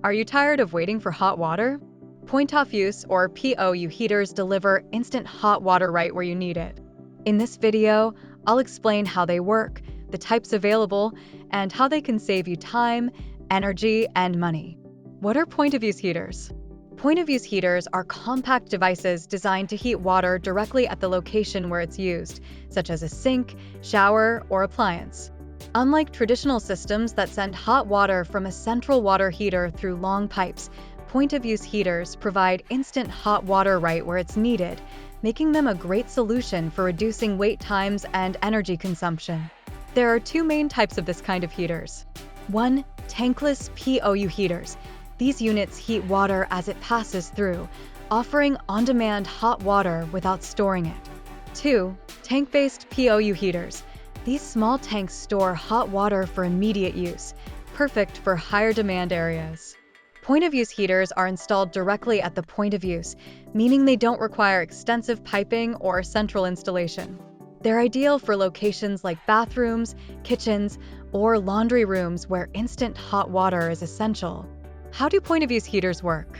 Are you tired of waiting for hot water? Point-of-use or POU heaters deliver instant hot water right where you need it. In this video, I'll explain how they work, the types available, and how they can save you time, energy, and money. What are point-of-use heaters? Point-of-use heaters are compact devices designed to heat water directly at the location where it's used, such as a sink, shower, or appliance. Unlike traditional systems that send hot water from a central water heater through long pipes, point-of-use heaters provide instant hot water right where it's needed, making them a great solution for reducing wait times and energy consumption. There are two main types of this kind of heaters. 1. Tankless POU heaters. These units heat water as it passes through, offering on-demand hot water without storing it. 2. Tank-based POU heaters. These small tanks store hot water for immediate use, perfect for higher demand areas. Point-of-use heaters are installed directly at the point of use, meaning they don't require extensive piping or central installation. They're ideal for locations like bathrooms, kitchens, or laundry rooms where instant hot water is essential. How do point-of-use heaters work?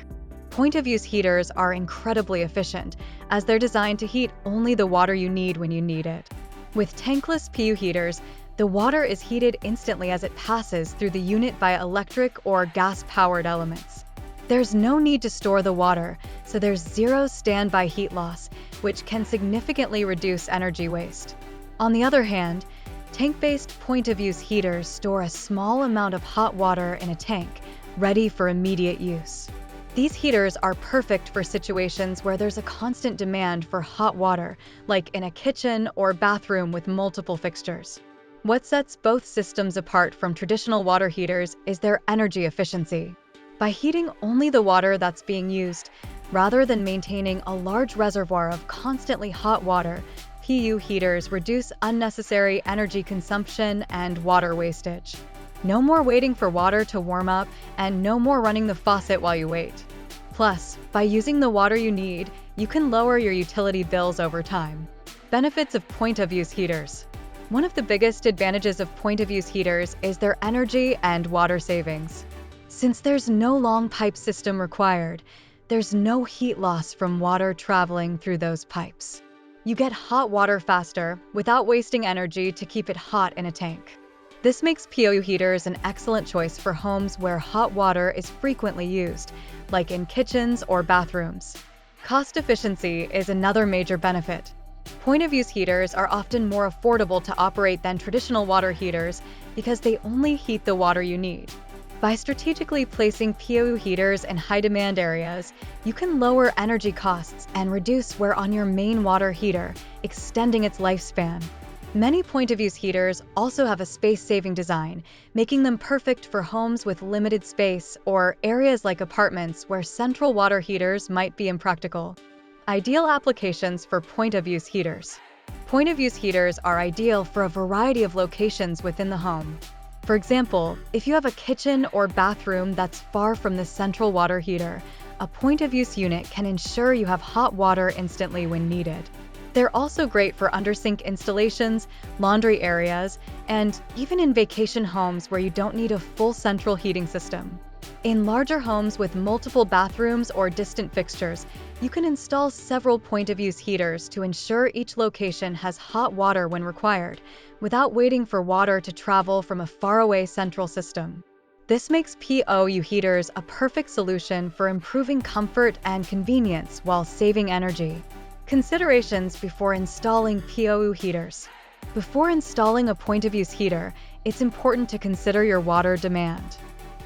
Point-of-use heaters are incredibly efficient, as they're designed to heat only the water you need when you need it. With tankless POU heaters, the water is heated instantly as it passes through the unit via electric or gas-powered elements. There's no need to store the water, so there's zero standby heat loss, which can significantly reduce energy waste. On the other hand, tank-based point-of-use heaters store a small amount of hot water in a tank, ready for immediate use. These heaters are perfect for situations where there's a constant demand for hot water, like in a kitchen or bathroom with multiple fixtures. What sets both systems apart from traditional water heaters is their energy efficiency. By heating only the water that's being used, rather than maintaining a large reservoir of constantly hot water, POU heaters reduce unnecessary energy consumption and water wastage. No more waiting for water to warm up, and no more running the faucet while you wait. Plus, by using the water you need, you can lower your utility bills over time. Benefits of point-of-use heaters. One of the biggest advantages of point-of-use heaters is their energy and water savings. Since there's no long pipe system required, there's no heat loss from water traveling through those pipes. You get hot water faster without wasting energy to keep it hot in a tank. This makes POU heaters an excellent choice for homes where hot water is frequently used, like in kitchens or bathrooms. Cost efficiency is another major benefit. Point-of-use heaters are often more affordable to operate than traditional water heaters because they only heat the water you need. By strategically placing POU heaters in high-demand areas, you can lower energy costs and reduce wear on your main water heater, extending its lifespan. Many point-of-use heaters also have a space-saving design, making them perfect for homes with limited space or areas like apartments where central water heaters might be impractical. Ideal applications for point-of-use heaters. Point-of-use heaters are ideal for a variety of locations within the home. For example, if you have a kitchen or bathroom that's far from the central water heater, a point-of-use unit can ensure you have hot water instantly when needed. They're also great for under-sink installations, laundry areas, and even in vacation homes where you don't need a full central heating system. In larger homes with multiple bathrooms or distant fixtures, you can install several point-of-use heaters to ensure each location has hot water when required, without waiting for water to travel from a faraway central system. This makes POU heaters a perfect solution for improving comfort and convenience while saving energy. Considerations before installing POU heaters. Before installing a point-of-use heater, it's important to consider your water demand.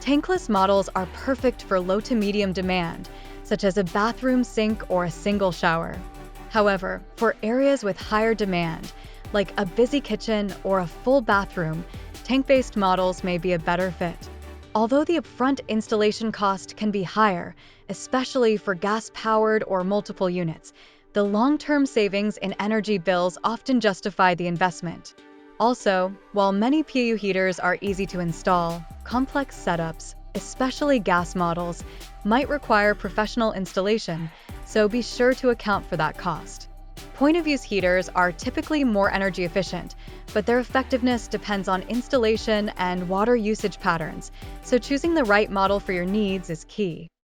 Tankless models are perfect for low to medium demand, such as a bathroom sink or a single shower. However, for areas with higher demand, like a busy kitchen or a full bathroom, tank-based models may be a better fit. Although the upfront installation cost can be higher, especially for gas-powered or multiple units, the long-term savings in energy bills often justify the investment. Also, while many POU heaters are easy to install, complex setups, especially gas models, might require professional installation, so be sure to account for that cost. Point-of-use heaters are typically more energy efficient, but their effectiveness depends on installation and water usage patterns, so choosing the right model for your needs is key.